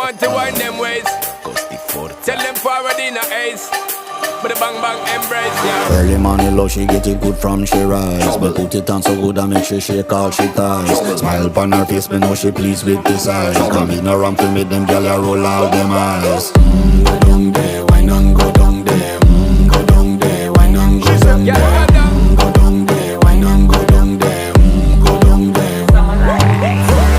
want to wind them ways. Tell them forward in a ace. But the bang bang embrace, yeah. Early morning love, she get it good from she rise. But put it on so good I make she shake all she ties. Smile upon her face, me know she pleased with this eyes. Come in around to make them gyal a roll out them eyes. Go down there.